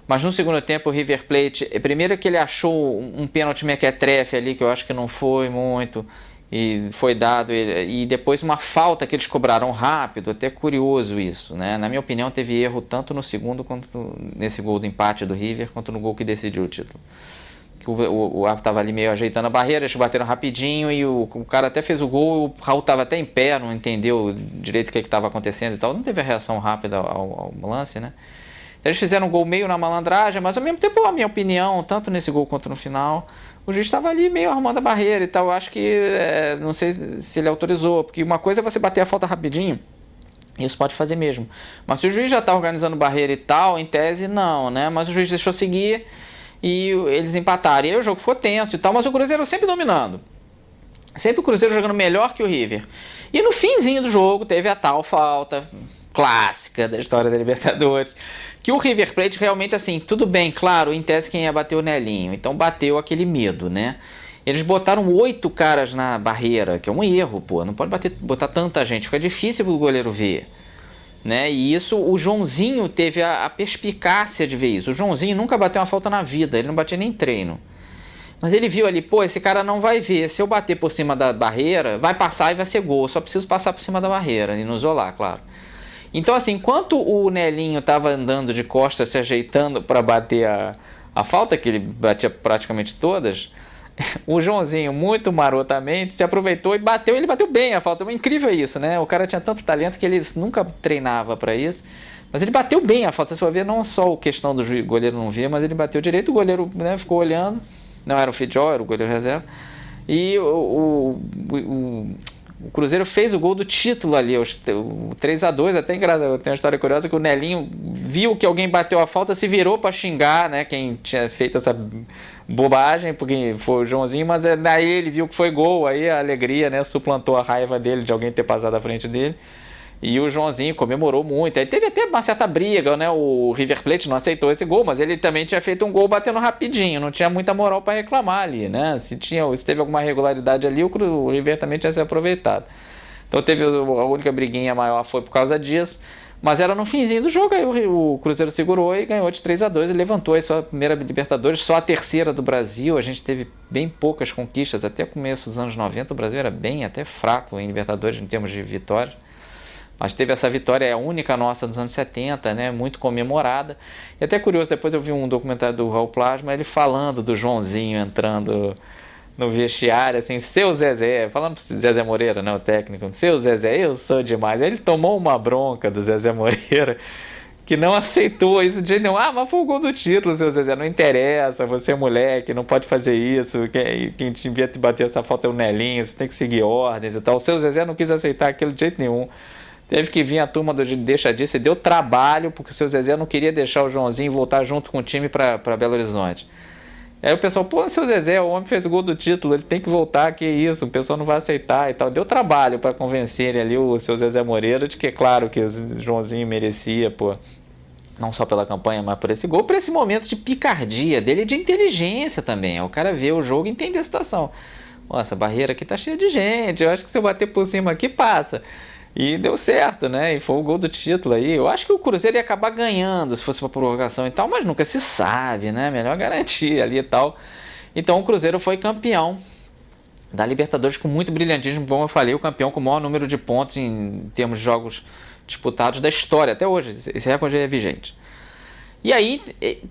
Mas no segundo tempo o River Plate, primeiro que ele achou um pênalti mequetrefe ali, que eu acho que não foi muito, e foi dado, e depois uma falta que eles cobraram rápido, até curioso isso, né? Na minha opinião teve erro tanto no segundo quanto nesse gol do empate do River, quanto no gol que decidiu o título. O árbitro estava ali meio ajeitando a barreira, eles bateram rapidinho e o cara até fez o gol, o Raul estava até em pé, não entendeu direito o que estava acontecendo e tal, não teve a reação rápida ao lance, né? Então, eles fizeram um gol meio na malandragem, mas ao mesmo tempo, a minha opinião, tanto nesse gol quanto no final, o juiz estava ali meio arrumando a barreira e tal, eu acho que, não sei se ele autorizou, porque uma coisa é você bater a falta rapidinho, isso pode fazer mesmo, mas se o juiz já está organizando barreira e tal, em tese não, né? Mas o juiz deixou seguir e eles empataram. E aí o jogo ficou tenso e tal, mas o Cruzeiro sempre dominando. Sempre o Cruzeiro jogando melhor que o River. E no finzinho do jogo teve a tal falta clássica da história da Libertadores. Que o River Plate realmente, assim, tudo bem, claro, em tese quem ia bater o Nelinho. Então bateu aquele medo, né? Eles botaram 8 caras na barreira, que é um erro, pô. Não pode botar tanta gente, fica difícil pro goleiro ver. Né? E isso, o Joãozinho teve a perspicácia de ver isso. O Joãozinho nunca bateu uma falta na vida, ele não batia nem em treino. Mas ele viu ali, pô, esse cara não vai ver. Se eu bater por cima da barreira, vai passar e vai ser gol. Eu só preciso passar por cima da barreira e não isolar, claro. Então, assim, enquanto o Nelinho estava andando de costas, se ajeitando para bater a falta, que ele batia praticamente todas, o Joãozinho, muito marotamente, se aproveitou e bateu. Ele bateu bem a falta. É incrível isso, né? O cara tinha tanto talento que ele nunca treinava para isso. Mas ele bateu bem a falta. Você vai ver, não só a questão do goleiro não ver, mas ele bateu direito. O goleiro, né, ficou olhando. Não era o Fidjó, era o goleiro reserva. E o Cruzeiro fez o gol do título ali, o 3-2. Até engraçado, tem uma história curiosa que o Nelinho viu que alguém bateu a falta, se virou para xingar, né, quem tinha feito essa bobagem, porque foi o Joãozinho, mas daí ele viu que foi gol, aí a alegria, né, suplantou a raiva dele de alguém ter passado à frente dele. E o Joãozinho comemorou muito. Aí teve até uma certa briga, né? O River Plate não aceitou esse gol, mas ele também tinha feito um gol batendo rapidinho. Não tinha muita moral para reclamar ali, né? Se teve alguma irregularidade ali, o River também tinha se aproveitado. Então teve a única briguinha maior foi por causa disso. Mas era no finzinho do jogo, aí o Cruzeiro segurou e ganhou de 3-2 e levantou a sua primeira Libertadores, só a terceira do Brasil. A gente teve bem poucas conquistas, até o começo dos anos 90 o Brasil era bem até fraco em Libertadores em termos de vitórias. Mas teve essa vitória, é a única nossa dos anos 70, né? Muito comemorada. E até curioso, depois eu vi um documentário do Raul Plasma, ele falando do Joãozinho entrando no vestiário, assim, seu Zezé, falando pro Zezé Moreira, né, o técnico, seu Zezé, eu sou demais. Aí ele tomou uma bronca do Zezé Moreira, que não aceitou isso de jeito nenhum. Ah, mas foi o gol do título, seu Zezé, não interessa, você é moleque, não pode fazer isso, quem devia te bater essa falta é o Nelinho, você tem que seguir ordens e tal. O seu Zezé não quis aceitar aquilo de jeito nenhum. Teve que vir a turma do Deixa Disso e deu trabalho, porque o seu Zezé não queria deixar o Joãozinho voltar junto com o time para Belo Horizonte. Aí o pessoal, pô, seu Zezé, o homem fez o gol do título, ele tem que voltar, que isso, o pessoal não vai aceitar e tal. Deu trabalho para convencerem ali o seu Zezé Moreira de que é claro que o Joãozinho merecia, pô, não só pela campanha, mas por esse gol, por esse momento de picardia dele e de inteligência também. O cara vê o jogo e entende a situação. Nossa, essa barreira aqui tá cheia de gente, eu acho que se eu bater por cima aqui, passa. E deu certo, né? E foi o gol do título aí. Eu acho que o Cruzeiro ia acabar ganhando se fosse pra prorrogação e tal, mas nunca se sabe, né? Melhor garantir ali e tal. Então o Cruzeiro foi campeão da Libertadores com muito brilhantismo. Como eu falei, o campeão com o maior número de pontos em termos de jogos disputados da história. Até hoje, esse recorde é vigente. E aí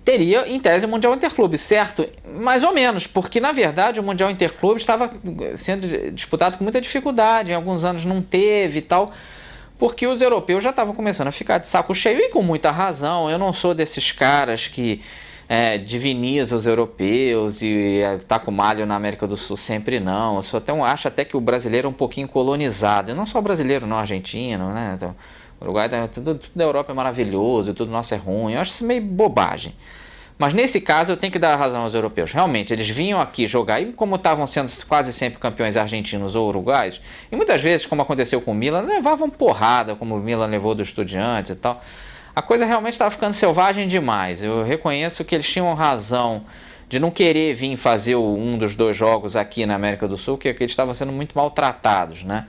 teria, em tese, o Mundial Interclube, certo? Mais ou menos, porque na verdade o Mundial Interclube estava sendo disputado com muita dificuldade, em alguns anos não teve e tal, porque os europeus já estavam começando a ficar de saco cheio e com muita razão. Eu não sou desses caras que diviniza os europeus e tá com malho na América do Sul, sempre não. Eu sou acho até que o brasileiro é um pouquinho colonizado, e não só o brasileiro, não, argentino, né? Então, o Uruguai, tudo da Europa é maravilhoso, tudo nosso é ruim. Eu acho isso meio bobagem. Mas nesse caso eu tenho que dar razão aos europeus. Realmente, eles vinham aqui jogar, e como estavam sendo quase sempre campeões argentinos ou uruguaios, e muitas vezes, como aconteceu com o Milan, levavam porrada, como o Milan levou do Estudiantes e tal. A coisa realmente estava ficando selvagem demais. Eu reconheço que eles tinham razão de não querer vir fazer um dos dois jogos aqui na América do Sul, que eles estavam sendo muito maltratados, né?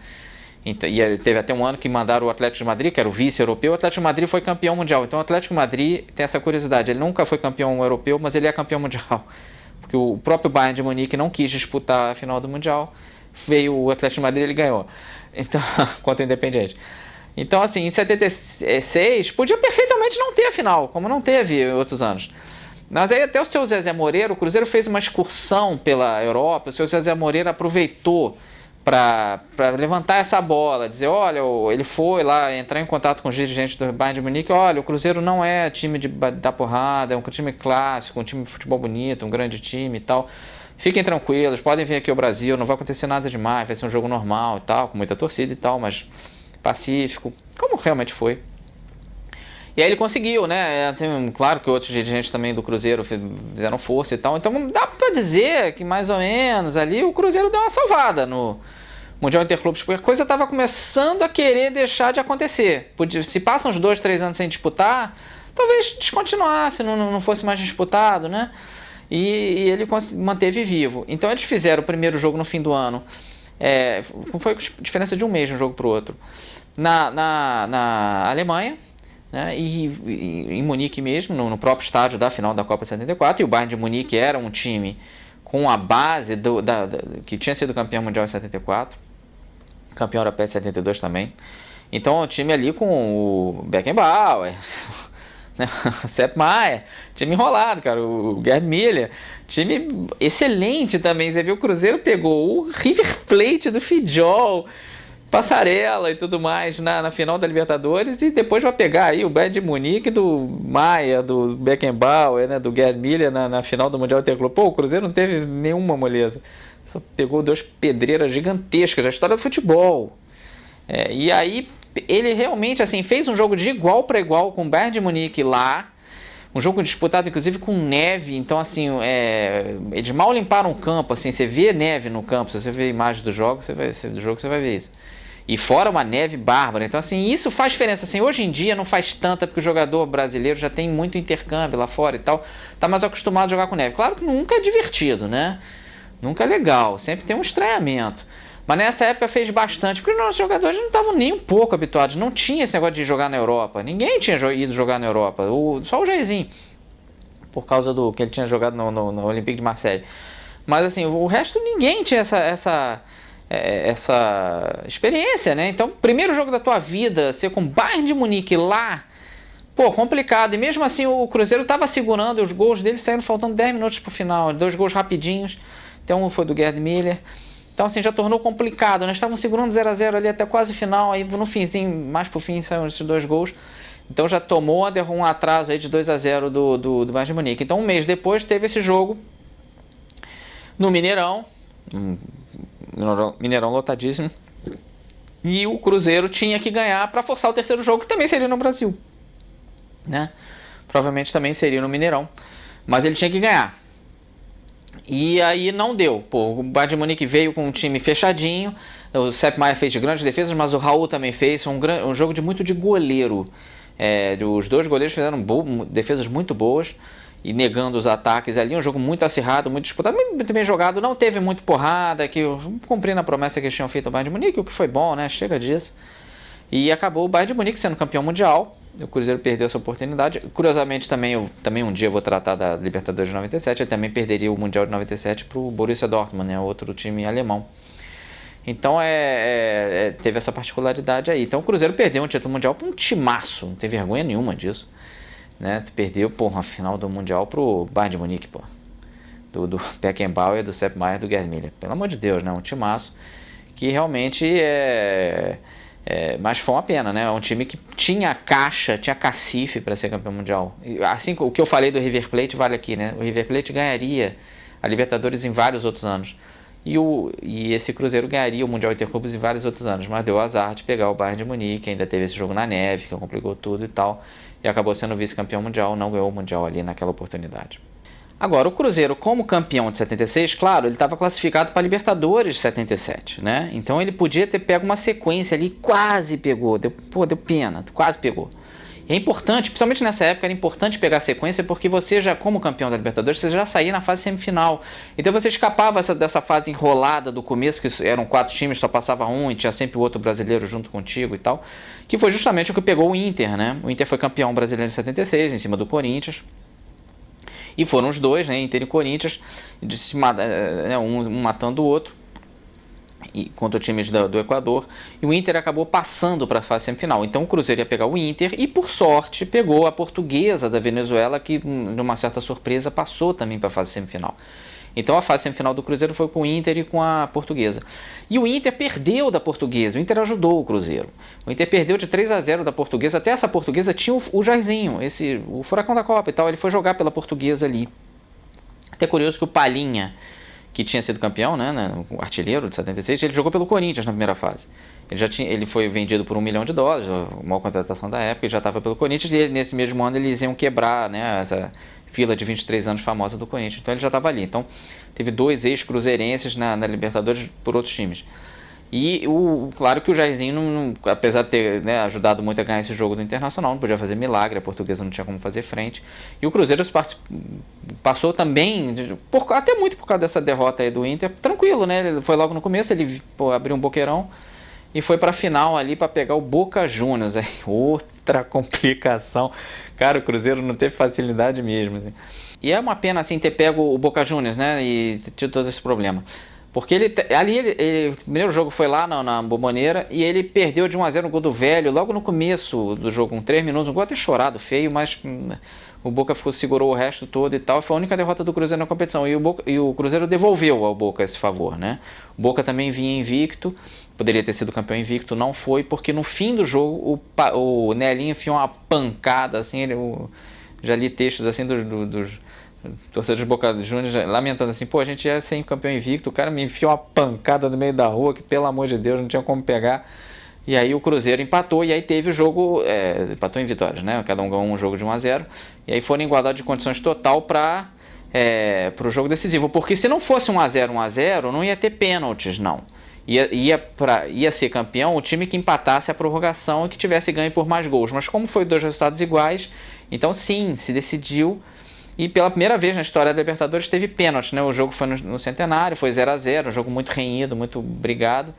E teve até um ano que mandaram o Atlético de Madrid, que era o vice-europeu. O Atlético de Madrid foi campeão mundial. Então o Atlético de Madrid tem essa curiosidade. Ele nunca foi campeão europeu, mas ele é campeão mundial. Porque o próprio Bayern de Munique não quis disputar a final do Mundial. veio o Atlético de Madrid e ele ganhou. Então, contra o Independiente. Então, assim, em 76, podia perfeitamente não ter a final, como não teve em outros anos. Mas aí até o seu Zezé Moreira, o Cruzeiro fez uma excursão pela Europa, o seu Zezé Moreira aproveitou para levantar essa bola, dizer, olha, ele foi lá entrar em contato com os dirigentes do Bayern de Munique, olha, o Cruzeiro não é time de dar porrada, é um time clássico, um time de futebol bonito, um grande time e tal. Fiquem tranquilos, podem vir aqui ao Brasil, não vai acontecer nada demais, vai ser um jogo normal e tal, com muita torcida e tal, mas pacífico, como realmente foi. E aí ele conseguiu, né? Claro que outros dirigentes também do Cruzeiro fizeram força e tal. Então dá pra dizer que mais ou menos ali o Cruzeiro deu uma salvada no Mundial Interclubes, porque a coisa tava começando a querer deixar de acontecer. Se passam uns 2, 3 anos sem disputar, talvez descontinuasse, não fosse mais disputado, né? E ele manteve vivo. Então eles fizeram o primeiro jogo no fim do ano. Foi diferença de um mês de um jogo pro outro. Na Alemanha, né, e em Munique mesmo, no próprio estádio da final da Copa 74, e o Bayern de Munique era um time com a base que tinha sido campeão mundial em 74, campeão europeu em 72 também. Então o time ali com o Beckenbauer, né, o Sepp Maier, time enrolado, cara, o Gerd Müller, time excelente também. Você viu, o Cruzeiro pegou o River Plate do Fidjol, Passarela e tudo mais na final da Libertadores, e depois vai pegar aí o Bayern de Munique do Maia, do Beckenbauer, né, do Gerd Müller na final do Mundial Interclube. Pô, o Cruzeiro não teve nenhuma moleza, só pegou 2 pedreiras gigantescas da história do futebol. E aí ele realmente assim fez um jogo de igual para igual com o Bayern de Munique lá, um jogo disputado inclusive com neve. Então assim, eles mal limparam o campo, assim, você vê neve no campo, se você vê a imagem do jogo, você vai ver isso. E fora uma neve bárbara. Então assim, isso faz diferença. Assim, hoje em dia não faz tanta, porque o jogador brasileiro já tem muito intercâmbio lá fora e tal, tá mais acostumado a jogar com neve. Claro que nunca é divertido, né? Nunca é legal, sempre tem um estranhamento. Mas nessa época fez bastante, porque os nossos jogadores não estavam nem um pouco habituados. Não tinha esse negócio de jogar na Europa. Ninguém tinha ido jogar na Europa. Só o Jairzinho, por causa do que ele tinha jogado no Olympique de Marseille. Mas assim, o resto ninguém tinha essa experiência, né? Então, primeiro jogo da tua vida, ser com Bayern de Munique lá, pô, complicado. E mesmo assim o Cruzeiro tava segurando, e os gols dele saíram faltando 10 minutos pro final, 2 gols rapidinhos. Então um foi do Gerd Müller. Então assim, já tornou complicado, né? Estavam segurando 0-0 ali até quase o final, aí no finzinho, mais pro fim, saíram esses 2 gols. Então já tomou um atraso aí de 2-0 do Bayern de Munique. Então um mês depois teve esse jogo no Mineirão, Mineirão lotadíssimo, e o Cruzeiro tinha que ganhar para forçar o terceiro jogo, que também seria no Brasil, né? Provavelmente também seria no Mineirão, mas ele tinha que ganhar. E aí não deu. Pô, o Bayern de Munique veio com um time fechadinho, o Sepp Maier fez grandes defesas, mas o Raul também fez um jogo muito de goleiro. Os 2 goleiros fizeram defesas muito boas e negando os ataques ali. Um jogo muito acirrado, muito disputado, muito bem jogado. Não teve muito porrada, cumprindo a promessa que eles tinham feito ao Bayern de Munique, o que foi bom, né? Chega disso. E acabou o Bayern de Munique sendo campeão mundial. O Cruzeiro perdeu essa oportunidade. Curiosamente, também um dia eu vou tratar da Libertadores de 97. Ele também perderia o Mundial de 97 para o Borussia Dortmund, né? Outro time alemão. Então teve essa particularidade aí. Então o Cruzeiro perdeu um título mundial para um timaço. Não tem vergonha nenhuma disso, né? Perdeu, a final do Mundial pro Bayern de Munique, pô. Do Beckenbauer, do Sepp Maier, do Gerd Müller. Pelo amor de Deus, né? Um timaço que realmente mas foi uma pena, né? É um time que tinha caixa, tinha cacife para ser campeão mundial. Assim, o que eu falei do River Plate vale aqui, né? O River Plate ganharia a Libertadores em vários outros anos. E esse Cruzeiro ganharia o Mundial Interclubes em vários outros anos, mas deu azar de pegar o Bayern de Munique, ainda teve esse jogo na neve, que complicou tudo e tal, e acabou sendo vice-campeão mundial, não ganhou o Mundial ali naquela oportunidade. Agora, o Cruzeiro, como campeão de 76, claro, ele estava classificado para a Libertadores de 77, né? Então ele podia ter pego uma sequência ali, quase pegou, deu pena, quase pegou. E é importante, principalmente nessa época, era importante pegar a sequência, porque você já, como campeão da Libertadores, você já saía na fase semifinal. Então você escapava dessa fase enrolada do começo, que eram 4 times, só passava um e tinha sempre o outro brasileiro junto contigo e tal, que foi justamente o que pegou o Inter, né? O Inter foi campeão brasileiro em 76, em cima do Corinthians. E foram os dois, né, Inter e Corinthians, um matando o outro. contra times do Equador, e o Inter acabou passando para a fase semifinal. Então o Cruzeiro ia pegar o Inter e, por sorte, pegou a Portuguesa da Venezuela, que, numa certa surpresa, passou também para a fase semifinal. Então a fase semifinal do Cruzeiro foi com o Inter e com a Portuguesa. E o Inter perdeu da Portuguesa, o Inter ajudou o Cruzeiro. O Inter perdeu de 3-0 da Portuguesa, até essa Portuguesa tinha o Jairzinho, o furacão da Copa e tal, ele foi jogar pela Portuguesa ali. Até curioso que o Palhinha, que tinha sido campeão, né, o artilheiro de 76, ele jogou pelo Corinthians na primeira fase. Ele foi vendido por $1 milhão, a maior contratação da época, ele já estava pelo Corinthians, e nesse mesmo ano eles iam quebrar, né, essa fila de 23 anos famosa do Corinthians, então ele já estava ali. Então teve 2 ex-cruzeirenses na Libertadores por outros times. E claro que o Jairzinho, apesar de ter, né, ajudado muito a ganhar esse jogo do Internacional, não podia fazer milagre, a Portuguesa não tinha como fazer frente. E o Cruzeiro passou também, até muito por causa dessa derrota aí do Inter, tranquilo, né? Ele foi logo no começo, ele abriu um boqueirão e foi para a final ali para pegar o Boca Juniors. Aí, outra complicação. Cara, o Cruzeiro não teve facilidade mesmo. Assim. E é uma pena assim ter pego o Boca Juniors, né? E tido todo esse problema. Porque o primeiro jogo foi lá na Bombonera e ele perdeu de 1-0 no gol do Velho, logo no começo do jogo, com 3 minutos, um gol até chorado, feio, mas o Boca segurou o resto todo e tal, foi a única derrota do Cruzeiro na competição, e o Cruzeiro devolveu ao Boca esse favor, né? O Boca também vinha invicto, poderia ter sido campeão invicto, não foi, porque no fim do jogo o Nelinho enfiou uma pancada, assim, já li textos assim dos torcedores de Boca Juniors lamentando assim, pô, a gente ia ser campeão invicto, o cara me enfiou uma pancada no meio da rua que, pelo amor de Deus, não tinha como pegar. E aí o Cruzeiro empatou, e aí teve o jogo, empatou em vitórias, né? Cada um ganhou um jogo de 1-0, e aí foram em igualdade de condições total para o jogo decisivo, porque se não fosse 1-0, não ia ter pênaltis, não. Ia ser campeão o time que empatasse a prorrogação e que tivesse ganho por mais gols, mas como foi 2 resultados iguais, então sim, se decidiu. E pela primeira vez na história da Libertadores teve pênalti, né? O jogo foi no Centenário, foi 0-0, um jogo muito renhido, muito brigado.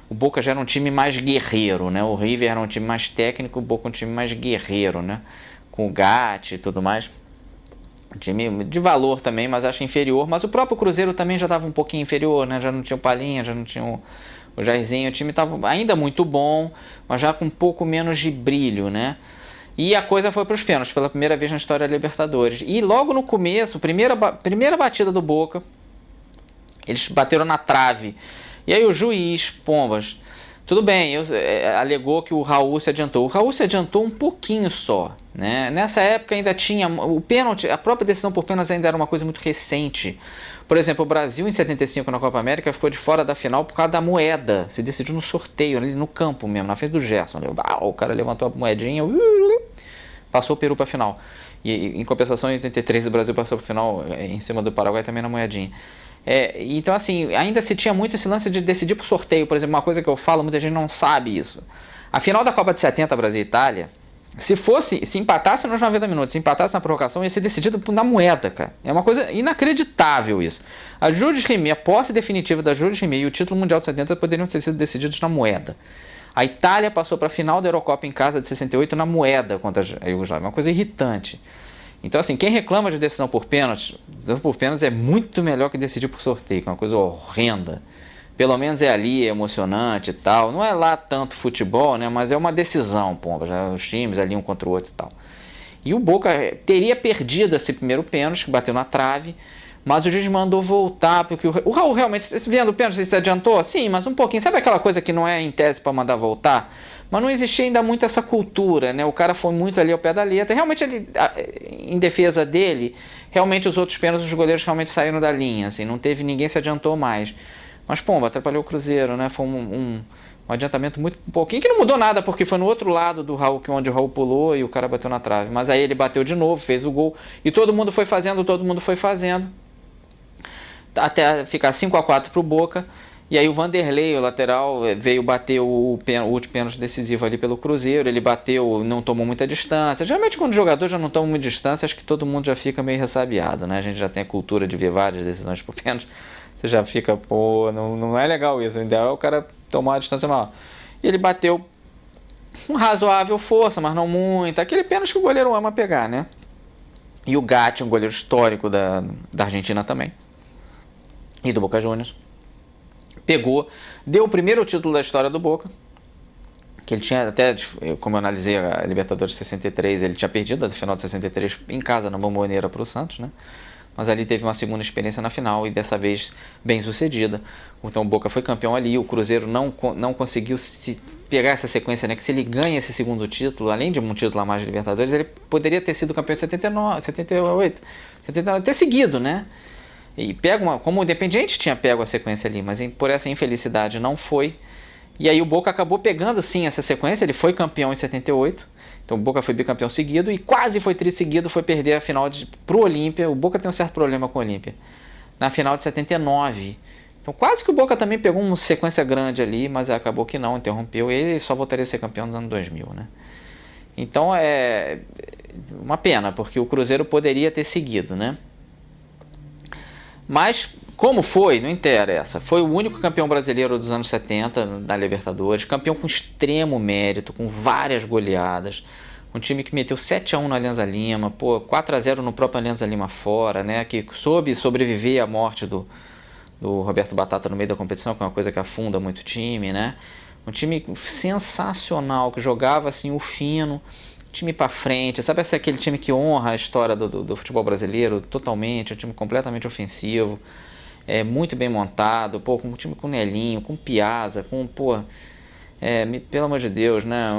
O Boca já era um time mais guerreiro, né? O River era um time mais técnico, o Boca um time mais guerreiro, né? Com o Gatti e tudo mais. Um time de valor também, mas acho inferior. Mas o próprio Cruzeiro também já estava um pouquinho inferior, né? Já não tinha o Palhinha, já não tinha o Jairzinho. O time estava ainda muito bom, mas já com um pouco menos de brilho, né? E a coisa foi para os pênaltis, pela primeira vez na história da Libertadores. E logo no começo, primeira batida do Boca, eles bateram na trave. E aí o juiz, pombas, tudo bem, alegou que o Raul se adiantou. O Raul se adiantou um pouquinho só, né? Nessa época ainda tinha o pênalti, a própria decisão por pênaltis ainda era uma coisa muito recente. Por exemplo, o Brasil em 75 na Copa América ficou de fora da final por causa da moeda. Se decidiu no sorteio, ali no campo mesmo, na frente do Gerson. O cara levantou a moedinha, passou o Peru para a final. E em compensação, em 83 o Brasil passou para a final em cima do Paraguai também na moedinha. Então assim, ainda se tinha muito esse lance de decidir por sorteio. Por exemplo, uma coisa que eu falo, muita gente não sabe isso. A final da Copa de 70, Brasil e Itália, se empatasse nos 90 minutos, se empatasse na prorrogação, ia ser decidido na moeda, cara. É uma coisa inacreditável isso. A Jules Rimet, a posse definitiva da Jules Rimet e o título mundial de 70 poderiam ter sido decididos na moeda. A Itália passou para a final da Eurocopa em casa de 68 na moeda contra a Iugoslávia. Uma coisa irritante. Então, assim, quem reclama de decisão por pênaltis é muito melhor que decidir por sorteio, que é uma coisa horrenda. Pelo menos é ali, é emocionante e tal. Não é lá tanto futebol, né? Mas é uma decisão, pomba. Já os times ali um contra o outro e tal. E o Boca teria perdido esse primeiro pênalti, que bateu na trave. Mas o juiz mandou voltar, porque o Raul realmente, vendo o pênalti, ele se adiantou? Sim, mas um pouquinho. Sabe aquela coisa que não é em tese para mandar voltar? Mas não existia ainda muito essa cultura, né? O cara foi muito ali ao pé da letra. Realmente, em defesa dele, realmente os outros pênaltis, os goleiros realmente saíram da linha, assim. Não teve, ninguém se adiantou mais. Mas, pomba, atrapalhou o Cruzeiro, né? Foi um adiantamento muito pouquinho, que não mudou nada, porque foi no outro lado do Raul, onde o Raul pulou e o cara bateu na trave. Mas aí ele bateu de novo, fez o gol. E todo mundo foi fazendo. Até ficar 5-4 pro Boca. E aí o Vanderlei, o lateral, veio bater o último pênalti decisivo ali pelo Cruzeiro. Ele bateu, não tomou muita distância. Geralmente quando o jogador já não toma muita distância, acho que todo mundo já fica meio ressabiado, né? A gente já tem a cultura de ver várias decisões por pênalti. Você já fica, pô, não é legal isso. O ideal é o cara tomar a distância maior. E ele bateu com razoável força, mas não muita. Aquele pênalti que o goleiro ama pegar, né? E o Gatti, um goleiro histórico da Argentina também. E do Boca Juniors. pegou, deu o primeiro título da história do Boca, que ele tinha até, como eu analisei a Libertadores de 63, ele tinha perdido a final de 63 em casa, na Bombonera, para o Santos, né? Mas ali teve uma segunda experiência na final e dessa vez bem sucedida. Então o Boca foi campeão ali, o Cruzeiro não conseguiu se pegar essa sequência, né? Que se ele ganha esse segundo título, além de um título a mais de Libertadores, ele poderia ter sido campeão de 79, 78, 79, ter seguido, né? E pega como o Independiente tinha pego a sequência ali, mas por essa infelicidade não foi. E aí o Boca acabou pegando sim essa sequência, ele foi campeão em 78. Então o Boca foi bicampeão seguido e quase foi seguido, foi perder a final pro Olímpia. O Boca tem um certo problema com o Olímpia. Na final de 79. Então quase que o Boca também pegou uma sequência grande ali, mas acabou que não, interrompeu. E ele só voltaria a ser campeão nos anos 2000, né? Então é uma pena, porque o Cruzeiro poderia ter seguido, né? Mas como foi, não interessa. Foi o único campeão brasileiro dos anos 70 da Libertadores, campeão com extremo mérito, com várias goleadas. Um time que meteu 7-1 no Alianza Lima, 4-0 no próprio Alianza Lima fora, né? Que soube sobreviver à morte do Roberto Batata no meio da competição, que é uma coisa que afunda muito o time, né? Um time sensacional, que jogava assim o fino, time pra frente, sabe aquele time que honra a história do futebol brasileiro totalmente, um time completamente ofensivo, muito bem montado, com um time com Nelinho, com Piazza, com, pelo amor de Deus, né,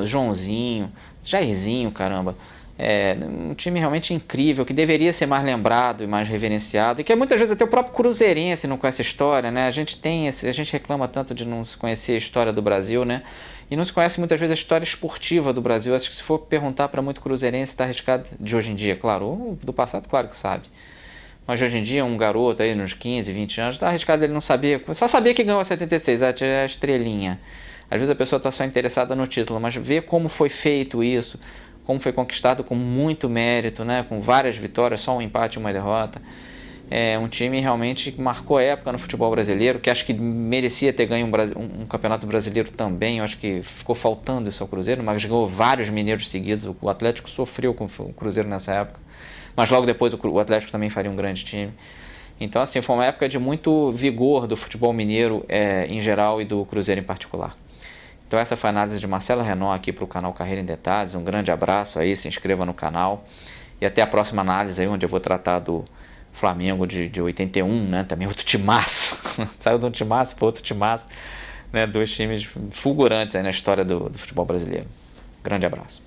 Joãozinho, Jairzinho, caramba, um time realmente incrível, que deveria ser mais lembrado e mais reverenciado, e que muitas vezes até o próprio cruzeirense não conhece a história, né, a gente reclama tanto de não se conhecer a história do Brasil, né, e não se conhece muitas vezes a história esportiva do Brasil. Acho que se for perguntar para muito cruzeirense, está arriscado, de hoje em dia, claro, ou do passado, claro que sabe, mas hoje em dia um garoto aí nos 15, 20 anos, está arriscado ele não saber, só sabia que ganhou a 76, a estrelinha. Às vezes a pessoa está só interessada no título, mas ver como foi feito isso, como foi conquistado com muito mérito, né, com várias vitórias, só um empate e uma derrota. É um time realmente que marcou a época no futebol brasileiro, que acho que merecia ter ganho um campeonato brasileiro também. Eu acho que ficou faltando isso ao Cruzeiro, mas ganhou vários mineiros seguidos. O Atlético sofreu com o Cruzeiro nessa época, mas logo depois o Atlético também faria um grande time. Então assim, foi uma época de muito vigor do futebol mineiro em geral e do Cruzeiro em particular. Então essa foi a análise de Marcelo Renault aqui para o canal Carreira em Detalhes. Um grande abraço aí, se inscreva no canal e até a próxima análise aí, onde eu vou tratar do Flamengo de 81, né? Também outro timaço. Saiu de um timaço para outro timaço, né? Dois times fulgurantes aí na história do futebol brasileiro. Grande abraço.